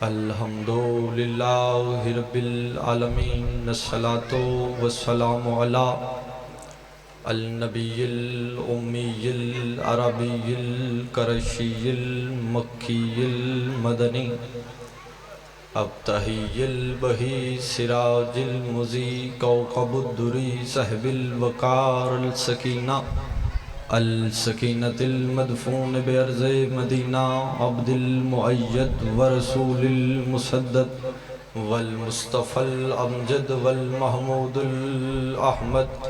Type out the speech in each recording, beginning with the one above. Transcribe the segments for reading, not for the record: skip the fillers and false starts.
الحمد للہ رب العالمین، الصلاۃ والسلام علی النبی الامی العربی القرشی المکی المدنی ابتہی البہی سراج المضی کوكب الدری صاحب الوقار السکینہ السکینۃ المدفون بأرض مدینہ عبد المؤید ورسول المسدد والمصطفى الامجد والمحمود الاحمد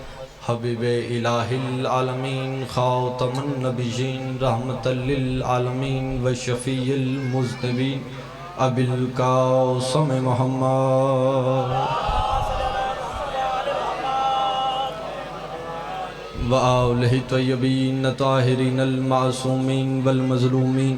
حبیب الہ العالمین خاتم النبیین رحمت للعالمین وشفیع المذنبین ابی القاسم محمد وآلہ طیبین طاہرین المعصومین والمظلومین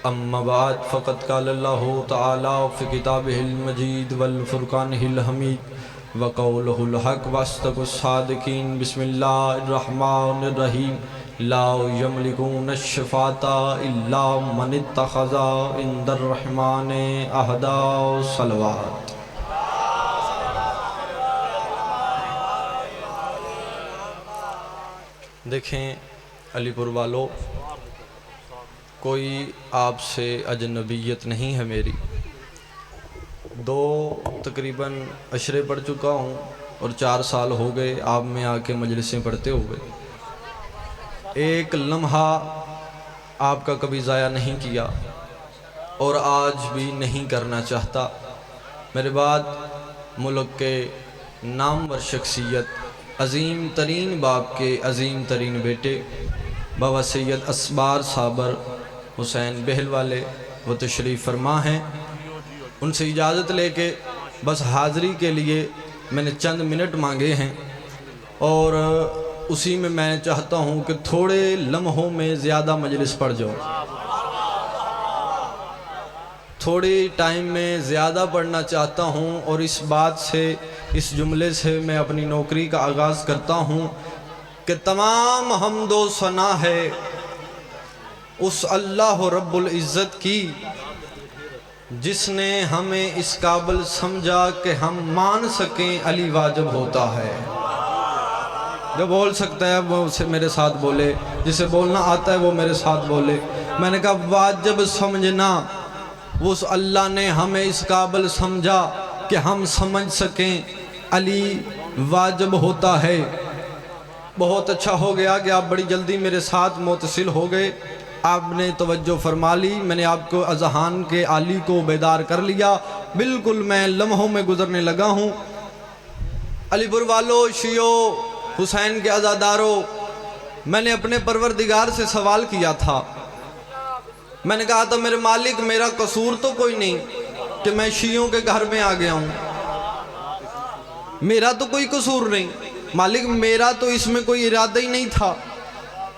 اما بعد فقد قال اللہ تعالی فی کتابہ المجید والفرقانہ الحمید وقولہ الحق واصدق الصادقین بسم اللہ الرحمن الرحیم لا یملکون الشفاعة الا من اتخذ عند الرحمن عہدا صلوات۔ دیکھیں علی پور والو، کوئی آپ سے اجنبیت نہیں ہے میری، تقریباً عشرے پڑھ چکا ہوں اور 4 سال ہو گئے آپ میں آ کے مجلسیں پڑھتے ہوئے، ایک لمحہ آپ کا کبھی ضائع نہیں کیا اور آج بھی نہیں کرنا چاہتا۔ میرے بعد ملک کے نامور شخصیت، عظیم ترین باپ کے عظیم ترین بیٹے بابا سید اسبار صابر حسین بہل والے وہ تشریف فرما ہیں، ان سے اجازت لے کے بس حاضری کے لیے میں نے چند منٹ مانگے ہیں اور اسی میں میں چاہتا ہوں کہ تھوڑے لمحوں میں زیادہ مجلس پڑھ جاؤ، تھوڑی ٹائم میں زیادہ پڑھنا چاہتا ہوں، اور اس بات سے، اس جملے سے میں اپنی نوکری کا آغاز کرتا ہوں کہ تمام حمد و ثنا ہے اس اللہ رب العزت کی جس نے ہمیں اس قابل سمجھا کہ ہم مان سکیں علی واجب ہوتا ہے۔ جو بول سکتا ہے وہ میرے ساتھ بولے، جسے بولنا آتا ہے وہ میرے ساتھ بولے۔ میں نے کہا واجب سمجھنا، اس اللہ نے ہمیں اس قابل سمجھا کہ ہم سمجھ سکیں علی واجب ہوتا ہے۔ بہت اچھا ہو گیا کہ آپ بڑی جلدی میرے ساتھ متصل ہو گئے، آپ نے توجہ فرما لی، میں نے آپ کو اذہان کے عالی کو بیدار کر لیا، بالکل میں لمحوں میں گزرنے لگا ہوں۔ علی پور والو، شیعو، حسین کے عزادارو، میں نے اپنے پروردگار سے سوال کیا تھا، میں نے کہا تھا میرے مالک میرا قصور تو کوئی نہیں کہ میں شیعوں کے گھر میں آ گیا ہوں، میرا تو کوئی قصور نہیں مالک، میرا تو اس میں کوئی ارادہ ہی نہیں تھا۔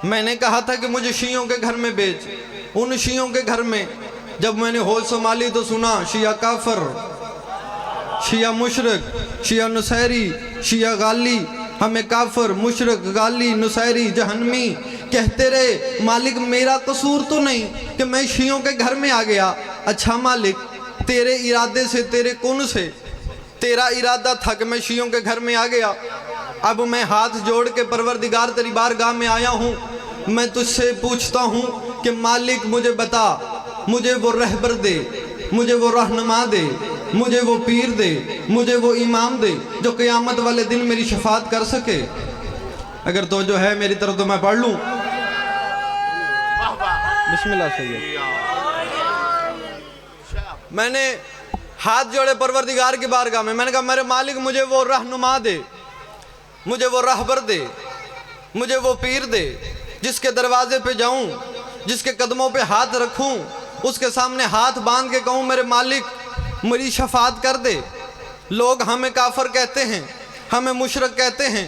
میں نے کہا تھا کہ مجھے شیعوں کے گھر میں بھیج، ان شیعوں کے گھر میں جب میں نے ہوش سنبھالی تو سنا شیعہ کافر، شیعہ مشرک، شیعہ نصیری، شیعہ غالی، ہمیں کافر، مشرک، غالی، نصیری، جہنمی کہتے رہے۔ مالک میرا قصور تو نہیں کہ میں شیعوں کے گھر میں آ گیا۔ اچھا مالک، تیرے ارادے سے، تیرے کن سے تیرا ارادہ تھا کہ میں شیعوں کے گھر میں آ گیا، اب میں ہاتھ جوڑ کے پروردگار تیری بارگاہ میں آیا ہوں، میں تجھ سے پوچھتا ہوں کہ مالک مجھے بتا، مجھے وہ رہبر دے، مجھے وہ رہنما دے، مجھے وہ پیر دے، مجھے وہ امام دے جو قیامت والے دن میری شفاعت کر سکے۔ اگر تو جو ہے میری طرف تو میں پڑھ لوں۔ بسم اللہ سید۔ میں نے ہاتھ جوڑے پروردگار کی بارگاہ میں، میں نے کہا میرے مالک مجھے وہ رہنما دے، مجھے وہ رہبر دے، مجھے وہ پیر دے جس کے دروازے پہ جاؤں، جس کے قدموں پہ ہاتھ رکھوں، اس کے سامنے ہاتھ باندھ کے کہوں میرے مالک میری شفاعت کر دے۔ لوگ ہمیں کافر کہتے ہیں، ہمیں مشرک کہتے ہیں،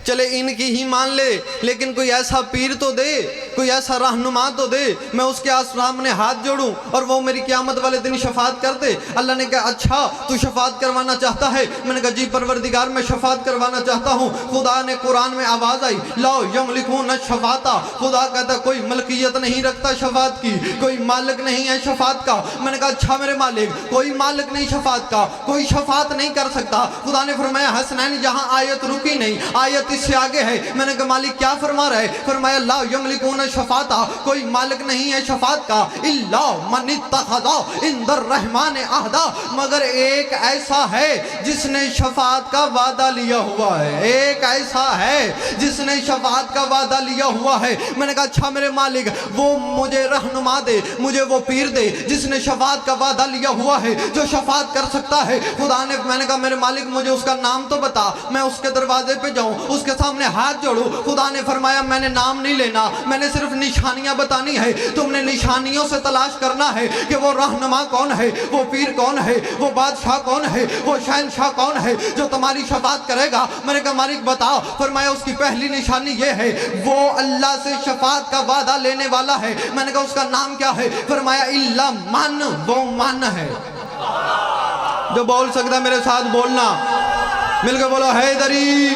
چلے ان کی ہی مان لے، لیکن کوئی ایسا پیر تو دے، کوئی ایسا رہنما تو دے، میں اس کے سامنے ہاتھ جوڑوں اور وہ میری قیامت والے دن شفاعت کر دے۔ اللہ نے کہا اچھا تو شفاعت کروانا چاہتا ہے؟ میں نے کہا جی پروردگار میں شفاعت کروانا چاہتا ہوں۔ خدا نے قرآن میں آواز آئی لا یملکون الشفاعۃ، خدا کہتا ہے کوئی ملکیت نہیں رکھتا شفاعت کی، کوئی مالک نہیں ہے شفاعت کا۔ میں نے کہا اچھا میرے مالک، کوئی مالک نہیں شفاعت کا، کوئی شفاعت نہیں کر سکتا۔ خدا نے فرمایا حسنین جہاں آیت رکی نہیں، آیت اس سے آگے ہے۔ میں نے کہا مالک کیا فرما رہا ہے؟ فرمایا لا یملکون الشفاعۃ، کوئی مالک نہیں ہے شفاعت کا، الا من اتخذ عند الرحمن عہدا، مگر ایک ایسا ہے جس نے شفاعت کا وعدہ لیا ہوا ہے، ایک ایسا ہے جس نے شفاعت کا وعدہ لیا ہوا ہے۔ میں نے کہا اچھا میرے مالک وہ مجھے رہنما دے، مجھے وہ پیر دے جس نے شفاعت کا وعدہ لیا ہوا ہے، جو شفاعت کر سکتا ہے۔ خدا نے، میں نے کہا میرے مالک مجھے اس کا نام تو بتا، میں اس کے دروازے پہ جاؤں، اس کے سامنے ہاتھ جوڑوں۔ خدا نے فرمایا میں نے نام نہیں لینا، میں نے صرف نشانیاں بتانی ہے، تم نے نشانیوں سے تلاش کرنا ہے کہ وہ رہنما کون ہے، وہ پیر کون ہے، وہ بادشاہ کون ہے، وہ شہنشاہ کون ہے جو تمہاری شفاعت کرے گا۔ میں نے کہا مالک بتا۔ فرمایا اس کی پہلی نشانی یہ ہے وہ اللہ سے شفاعت کا وعدہ لینے والا ہے۔ میں نے کہا اس کا نام کیا ہے؟ فرمایا الا من، وہ من ہے۔ جو بول سکتا ہے میرے ساتھ بولنا، مل کے بولو حیدری۔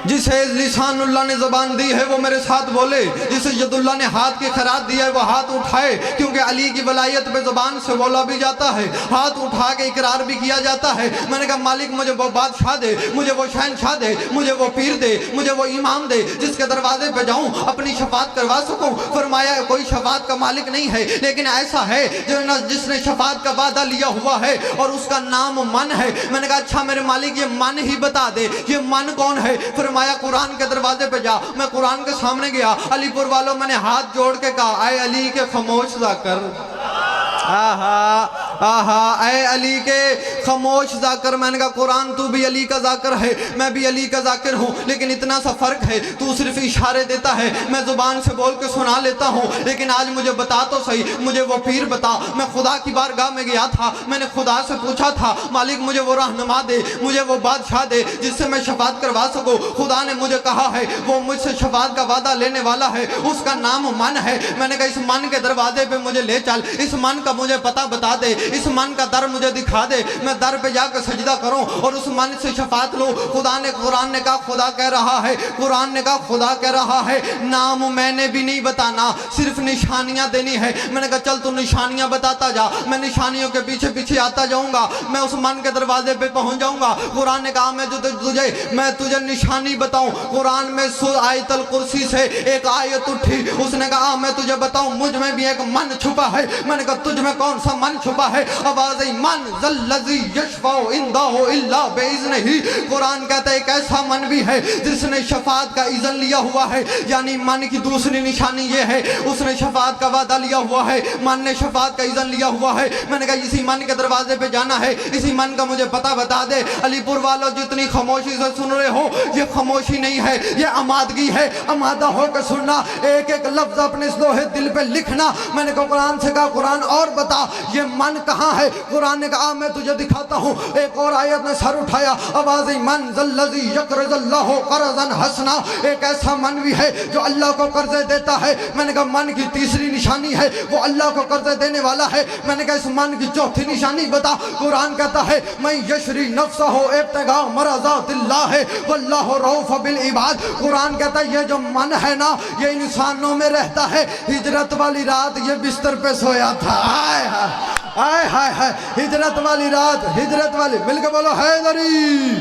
جسے لسان اللہ نے زبان دی ہے وہ میرے ساتھ بولے، جسے ید اللہ نے ہاتھ کی خیرات دی ہے وہ ہاتھ اٹھائے، کیونکہ علی کی ولایت پہ زبان سے بولا بھی جاتا ہے، ہاتھ اٹھا کے اقرار بھی کیا جاتا ہے۔ میں نے کہا مالک مجھے وہ بادشاہ دے، مجھے وہ شہنشاہ دے، مجھے وہ پیر دے، مجھے وہ امام دے جس کے دروازے پہ جاؤں اپنی شفاعت کروا سکوں۔ فرمایا کوئی شفاعت کا مالک نہیں ہے، لیکن ایسا ہے جس نے شفاعت کا وعدہ لیا ہوا ہے اور اس کا نام من ہے۔ میں نے کہا اچھا میرے مالک یہ من ہی بتا دے، یہ من کون ہے؟ فرمایا قرآن کے دروازے پہ جا۔ میں قرآن کے سامنے گیا، علی پور والوں میں نے ہاتھ جوڑ کے کہا اے علی کے خاموش ذاکر، آہا آہا، اے علی کے خاموش ذاکر۔ میں نے کہا قرآن تو بھی علی کا ذاکر ہے، میں بھی علی کا ذاکر ہوں، لیکن اتنا سا فرق ہے تو صرف اشارے دیتا ہے، میں زبان سے بول کے سنا لیتا ہوں، لیکن آج مجھے بتا تو صحیح، مجھے وہ پیر بتا۔ میں خدا کی بارگاہ میں گیا تھا، میں نے خدا سے پوچھا تھا مالک مجھے وہ رہنما دے، مجھے وہ بادشاہ دے جس سے میں شفاعت کروا سکوں۔ خدا نے مجھے کہا ہے وہ مجھ سے شفاعت کا وعدہ لینے والا ہے، اس کا نام من ہے۔ میں نے کہا اس من کے دروازے پہ مجھے لے چل، اس من کا مجھے پتہ بتا دے، اس من کا در مجھے دکھا دے، میں در پہ جا کے سجدہ کروں اور اس من سے شفاعت لوں۔ خدا نے، قرآن نے کہا خدا کہہ رہا ہے، قرآن نے کہا خدا کہہ رہا ہے نام میں نے بھی نہیں بتانا، صرف نشانیاں دینی ہے۔ میں نے کہا چل تو نشانیاں بتاتا جا، میں نشانیوں کے پیچھے پیچھے آتا جاؤں گا، میں اس من کے دروازے پہ پہنچ جاؤں گا۔ قرآن نے کہا میں تجھے نشانی بتاؤں۔ قرآن میں آیت الکرسی سے ایک آیت اٹھی، اس نے کہا میں تجھے بتاؤں مجھ میں بھی ایک من چھپا ہے۔ میں نے کہا تجھ میں کون سا من چھپا ہے؟ آواز آئی من ذی یشفع عندہ الا باذنہ۔ قرآن کہتا ہے ایک ایسا من بھی ہے جس نے شفاعت کا اذن لیا ہوا ہے، یعنی من کی دوسری نشانی یہ ہے اس نے شفاعت کا وعدہ لیا ہوا ہے، من نے شفاعت کا اذن لیا ہوا ہے۔ میں نے کہا اسی من کے دروازے پہ جانا ہے، اسی من کا مجھے پتہ بتا دے۔ علی پور والوں جتنی خاموشی سے سن رہے ہو، یہ خاموشی نہیں ہے، یہ آمادگی ہے، آمادہ ہو کے سننا، ایک ایک لفظ اپنے اس لوہے دل پہ لکھنا۔ میں نے کہا قرآن سے کہا قرآن اور بتا یہ من کہاں ہے؟ قرآن نے کہا میں تجھے دکھاتا ہوں۔ ایک اور آیت نے سر اٹھایا، آواز من ذی یقرض اللہ قرضا حسنا، ایک ایسا من بھی ہے جو اللہ کو قرضے دیتا ہے۔ میں نے کہا من کی تیسری نشانی ہے وہ اللہ کو قرضے دینے والا ہے۔ میں نے کہا اس من کی چوتھی نشانی بتا۔ قرآن کہتا ہے من یشری نفسہ ابتغاء مرضات اللہ واللہ رؤوف بالعباد۔ قرآن کہتا ہے یہ جو من ہے نا یہ انسانوں میں رہتا ہے۔ ہجرت والی رات یہ بستر پہ سویا تھا، آئے ہائے ہائے ہائے، ہجرت والی رات، ہجرت والی، مل کے بولو حیدری۔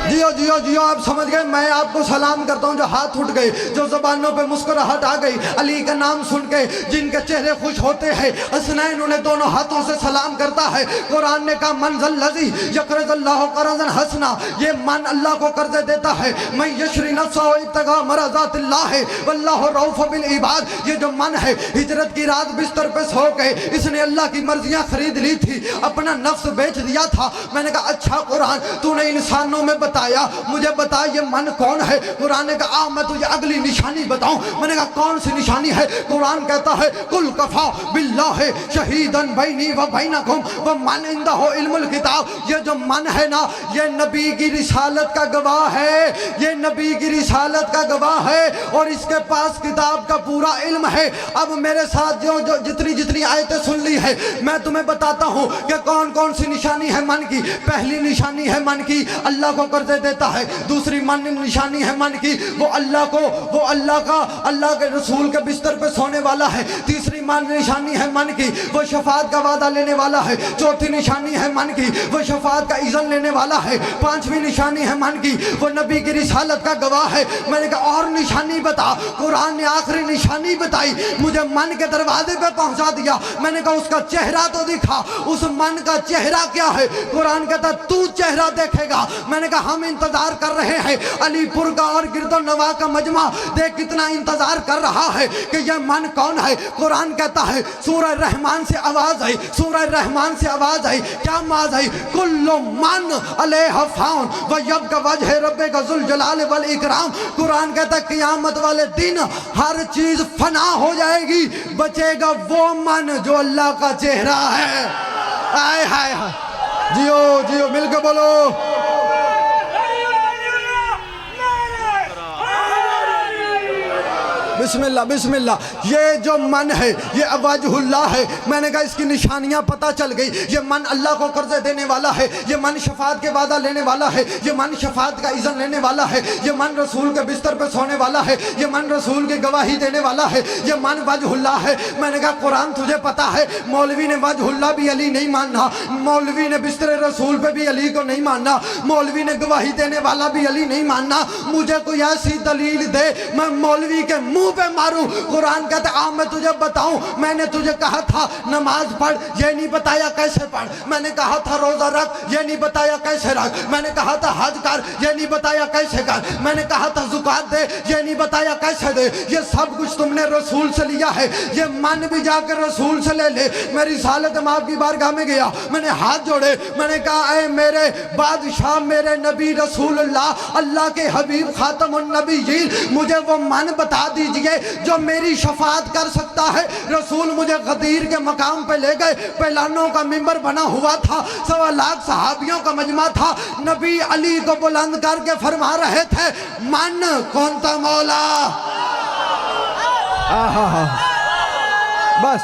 جیو جیو جیو، آپ سمجھ گئے؟ میں آپ کو سلام کرتا ہوں جو ہاتھ اٹھ گئے، جو زبانوں پہ مسکراہٹ آ گئی، علی کا نام سن کے جن کے چہرے خوش ہوتے ہیں، حسنین انہیں دونوں ہاتھوں سے سلام کرتا ہے۔ قرآن نے کہا من ذی یقرض اللہ قرضا حسنا، یہ من اللہ کو قرضے دیتا ہے۔ من یشری نفسہ ابتغاء مرضات اللہ واللہ رؤوف بالعباد، یہ جو من ہے ہجرت کی رات بستر پہ سو کے اس نے اللہ کی مرضیاں خرید لی تھی، اپنا نفس بیچ دیا تھا۔ میں نے کہا اچھا قرآن تو نے انسانوں میں بتایا، مجھے بتا یہ من کون ہے؟ قرآن نے کہا میں تجھے اگلی نشانی بتاؤں۔ میں نے کہا کون سی نشانی ہے؟ قرآن کہتا ہے کل کفا باللہ شہیدن بینی و بینکم ومن عندہ علم الکتاب۔ یہ جو من ہے نا، یہ نبی کی رسالت کا گواہ ہے، یہ نبی کی رسالت کا گواہ ہے، اور اس کے پاس کتاب کا پورا علم ہے۔ اب میرے ساتھ جو جتنی آیتیں سن لی ہے، میں تمہیں بتاتا ہوں کہ کون کون سی نشانی ہے من کی۔ پہلی نشانی ہے من کی، اللہ کو قرضے دیتا ہے۔ دوسری نشانی ہے من کی، وہ اللہ کے رسول کے بستر پہ سونے والا ہے۔ تیسری نشانی ہے من کی، وہ شفاعت کا وعدہ لینے والا ہے۔ چوتھی نشانی ہے من کی، وہ شفاعت کا اذن لینے والا ہے۔ پانچویں نشانی ہے من کی، وہ نبی کی رسالت کا گواہ ہے۔ میں نے کہا اور نشانی بتا۔ قرآن نے آخری نشانی بتائی، مجھے من کے دروازے پہ پہنچا دیا۔ میں نے کہا اس کا چہرہ تو دکھا، اس من کا چہرہ کیا ہے؟ قرآن کہتا تو چہرہ دیکھے گا۔ میں نے کہا ہم انتظار کر رہے ہیں، علی پور کا اور گرد و نواح کا مجمع دیکھ کتنا انتظار کر رہا ہے کہ یہ من کون ہے۔ قرآن کہتا ہے سورہ رحمان سے آواز آئی، سورہ رحمان سے آواز آئی، کیا آواز آئی؟ کل من علیہ فان ویبقی وجہ ربک ذو الجلال والاکرام۔ قرآن کہتا ہے قیامت والے دن ہر چیز فنا ہو جائے گی، بچے گا وہ من جو اللہ کا چہرہ ہے۔ آئے ہائے ہائے، جیو جیو مل کے بولو۔ بسم اللہ بسم اللہ۔ یہ جو من ہے یہ وجہ اللہ ہے۔ میں نے کہا اس کی نشانیاں پتہ چل گئی۔ یہ من اللہ کو قرضے دینے والا ہے، یہ من شفاعت کے وعدہ لینے والا ہے، یہ من شفاعت کا اذن لینے والا ہے، یہ من رسول کے بستر پہ سونے والا ہے، یہ من رسول کی گواہی دینے والا ہے، یہ من وجہ اللہ ہے۔ میں نے کہا قرآن تجھے پتہ ہے مولوی نے وجہ اللہ بھی علی نہیں ماننا، مولوی نے بستر رسول پہ بھی علی کو نہیں ماننا، مولوی نے گواہی دینے والا بھی علی نہیں ماننا۔ مجھے کوئی ایسی دلیل دے میں مولوی کے منہ پہ ماروں۔ قرآن کہتا ہے میں تجھے بتاؤں، میں نے تجھے کہا تھا نماز پڑھ، یہ نہیں بتایا کیسے پڑھ۔ میں نے کہا تھا روزہ رکھ، یہ نہیں بتایا کیسے رکھ۔ میں نے کہا تھا حج کر، یہ نہیں بتایا کیسے کر۔ میں نے کہا تھا زکات دے، یہ نہیں بتایا کیسے دے۔ یہ سب کچھ تم نے رسول سے لیا ہے، یہ من بھی جا کے رسول سے لے لے۔ میں رسالت مآب کی بارگاہ میں گیا، میں نے ہاتھ جوڑے، میں نے کہا اے میرے بادشاہ، میرے نبی رسول اللہ کے حبیب خاتم النبیین، مجھے وہ من بتا دیجئے جو میری شفاعت کر سکتا ہے۔ رسول مجھے غدیر کے مقام پہ لے گئے، پہلانوں کا ممبر بنا ہوا تھا، 1.25 لاکھ صحابیوں کا مجمع تھا۔ نبی علی کو بلند کر کے فرما رہے تھے من کون تا مولا۔ بس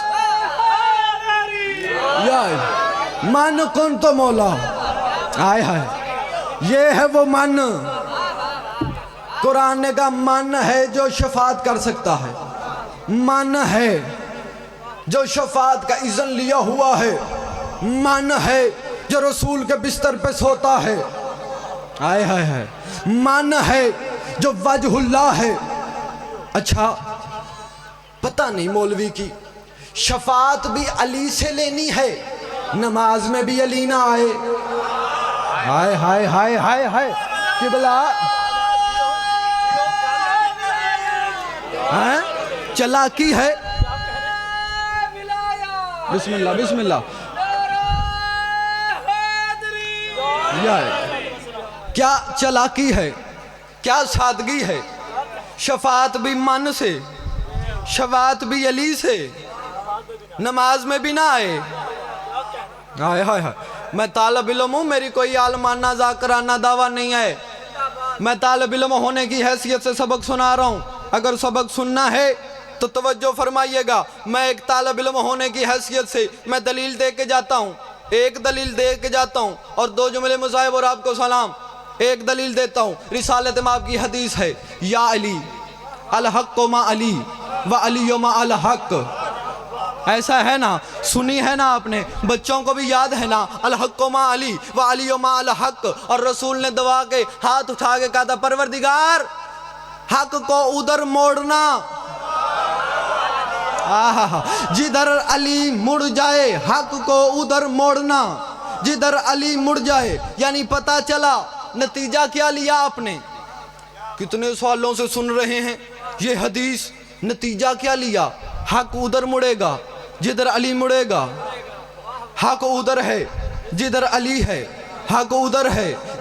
من کون تو مولا، آئے ہائے، یہ ہے وہ من۔ قرآن نے کہا من ہے جو شفاعت کر سکتا ہے، من ہے جو شفاعت کا اذن لیا ہوا ہے، من ہے جو رسول کے بستر پہ سوتا ہے، آئے ہائے ہائے، من ہے جو وجہ اللہ ہے۔ اچھا پتہ نہیں مولوی کی شفاعت بھی علی سے لینی ہے، نماز میں بھی علی نہ آئے۔ ہائے ہائے ہائے ہائے ہائے قبلہ چلاکی ہے۔ بسم اللہ بسم اللہ۔ کیا چلاکی ہے، کیا سادگی ہے۔ شفاعت بھی من سے، شفاعت بھی علی سے، نماز میں بھی نہ آئے۔ ہائے ہائے ہائے، میں طالب علم ہوں، میری کوئی عالمانہ ذاکرانہ دعویٰ نہیں ہے، میں طالب علم ہونے کی حیثیت سے سبق سنا رہا ہوں۔ اگر سبق سننا ہے تو توجہ فرمائیے گا۔ میں ایک طالب علم ہونے کی حیثیت سے میں دلیل دے کے جاتا ہوں، ایک دلیل دے کے جاتا ہوں، اور 2 جملے مصاحب اور آپ کو سلام۔ ایک دلیل دیتا ہوں، رسالت مآب کی حدیث ہے، یا علی الحق ما علی و علی ما الحق۔ ایسا ہے نا، سنی ہے نا آپ نے، بچوں کو بھی یاد ہے نا، الحق ما علی و علی ما الحق۔ اور رسول نے دعا کے ہاتھ اٹھا کے کہا تھا پروردگار حق کو ادھر موڑنا، جدھر علی مڑ جائے حق کو ادھر موڑنا، جدھر علی مڑ جائے۔ یعنی پتہ چلا نتیجہ کیا لیا آپ نے؟ کتنے سوالوں سے سن رہے ہیں یہ حدیث، نتیجہ کیا لیا؟ حق ادھر مڑے گا جدھر علی مڑے گا، حق ادھر ہے جدھر علی ہے، حق ادھر ہے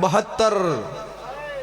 72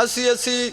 80-80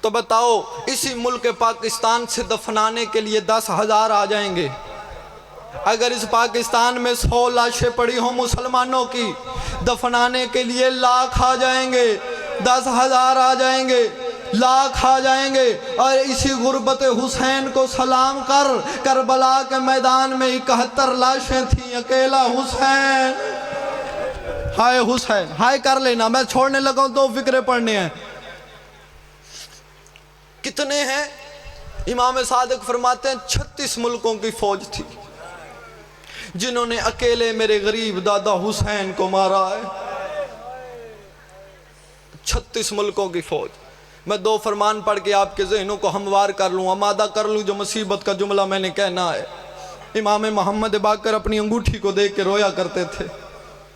تو بتاؤ اسی ملک پاکستان سے دفنانے کے لیے 10,000 آ جائیں گے؟ اگر اس پاکستان میں 100 لاشیں پڑی ہوں مسلمانوں کی، دفنانے کے لیے لاکھ آ جائیں گے، 10,000 آ جائیں گے، لاکھ آ جائیں گے۔ اور اسی غربت حسین کو سلام کر، کربلا کے میدان میں 71 لاشیں تھیں، اکیلا حسین۔ ہائے حسین، ہائے کر لینا، میں چھوڑنے لگا ہوں 2 فکرے پڑھنے ہیں۔ کتنے ہیں؟ امام صادق فرماتے ہیں 36 ملکوں کی فوج تھی جنہوں نے اکیلے میرے غریب دادا حسین کو مارا ہے۔ 36 ملکوں کی فوج۔ میں 2 فرمان پڑھ کے آپ کے ذہنوں کو ہموار کر لوں، آمادہ کر لوں جو مصیبت کا جملہ میں نے کہنا ہے۔ امام محمد باقر اپنی انگوٹھی کو دیکھ کے رویا کرتے تھے۔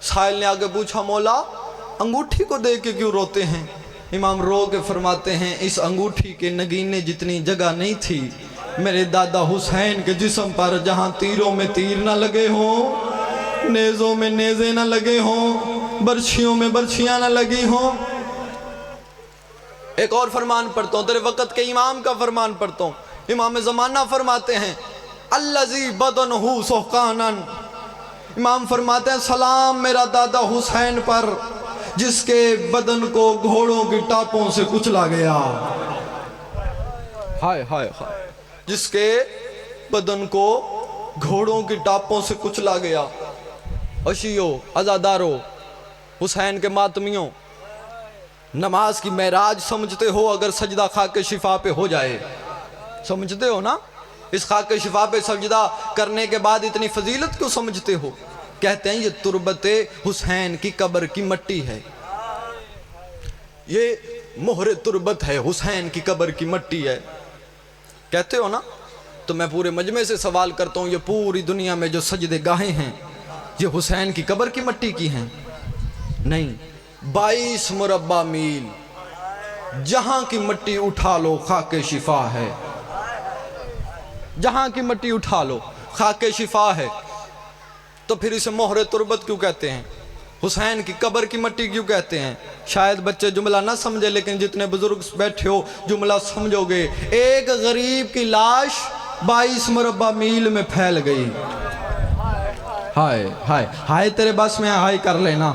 سائل نے آگے پوچھا، مولا انگوٹھی کو دیکھ کے کیوں روتے ہیں؟ امام رو کے فرماتے ہیں، اس انگوٹھی کے نگینے جتنی جگہ نہیں تھی میرے دادا حسین کے جسم پر، جہاں تیروں میں تیر نہ لگے ہوں، نیزوں میں نیزے نہ لگے ہوں، برچھیوں میں برچھیاں نہ لگی ہوں۔ ایک اور فرمان پڑھتا ہوں، تیرے وقت کے امام کا فرمان پڑھتا ہوں۔ امام زمانہ فرماتے ہیں، الذی بدنہ سحقانا، امام فرماتے ہیں سلام میرا دادا حسین پر جس کے بدن کو گھوڑوں کی ٹاپوں سے کچلا گیا۔ ہائے ہائے ہائے، جس کے بدن کو گھوڑوں کی ٹاپوں سے کچلا گیا۔ اشیو، عزادارو، حسین کے ماتمیوں، نماز کی معراج سمجھتے ہو اگر سجدہ خاک شفا پہ ہو جائے؟ سمجھتے ہو نا؟ اس خاک شفا پہ سجدہ کرنے کے بعد اتنی فضیلت کیوں سمجھتے ہو؟ کہتے ہیں یہ تربت حسین کی قبر کی مٹی ہے، یہ مہر تربت ہے، حسین کی قبر کی مٹی ہے، کہتے ہو نا؟ تو میں پورے مجمع سے سوال کرتا ہوں، یہ پوری دنیا میں جو سجدے گاہیں ہیں یہ حسین کی قبر کی مٹی کی ہیں؟ نہیں، 22 مربع میل جہاں کی مٹی اٹھا لو خاک شفا ہے، جہاں کی مٹی اٹھا لو خاک شفا ہے۔ تو پھر اسے مہر تربت کیوں کہتے ہیں؟ حسین کی قبر کی مٹی کیوں کہتے ہیں؟ شاید بچے جملہ نہ سمجھے، لیکن جتنے بزرگ بیٹھے ہو جملہ سمجھو گے۔ ایک غریب کی لاش 22 مربع میل میں پھیل گئی۔ ہائے ہائے ہائے، تیرے بس میں ہائے کر لینا،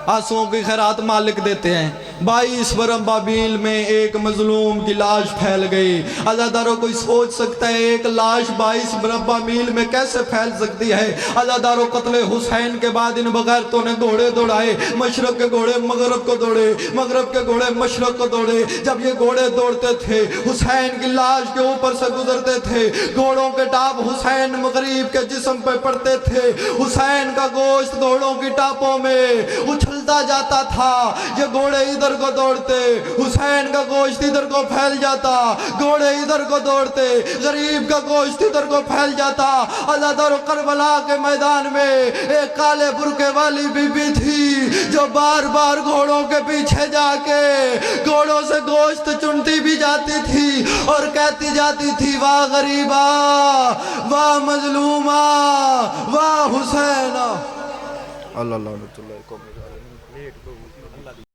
آنسوؤں کی خیرات مالک دیتے ہیں۔ 22 مربع میل میں ایک مظلوم کی لاش پھیل گئی۔ عزاداروں کوئی سوچ سکتا ہے ایک لاش 22 مربع میل میں کیسے پھیل سکتی ہے؟ عزاداروں قتل حسین کے بعد ان بغیرتوں نے گھوڑے دوڑائے، مشرق کے گھوڑے مغرب کو دوڑے، مغرب کے گھوڑے مشرق کو دوڑے۔ جب یہ گھوڑے دوڑتے تھے حسین کی لاش کے اوپر سے گزرتے تھے، گھوڑوں کے ٹاپ حسین غریب کے جسم پہ پڑتے تھے، حسین کا گوشت گھوڑوں کی ٹاپوں میں اچھلتا جاتا تھا۔ یہ گھوڑے ادھر کو دوڑتے، حسین کا گوشت ادھر کو پھیل جاتا، گھوڑے ادھر کو دوڑتے، غریب کا گوشت ادھر کو پھیل جاتا۔ عزادار کربلا کے میدان میں ایک کالے برقعے والی بی بی تھی جو بار بار گھوڑوں کے پیچھے جا کے گھوڑوں سے گوشت چنتی بھی جاتی تھی اور کہتی جاتی تھی، واہ غریبا، واہ مظلومہ، واہ حسینہ۔ اللہ اللہ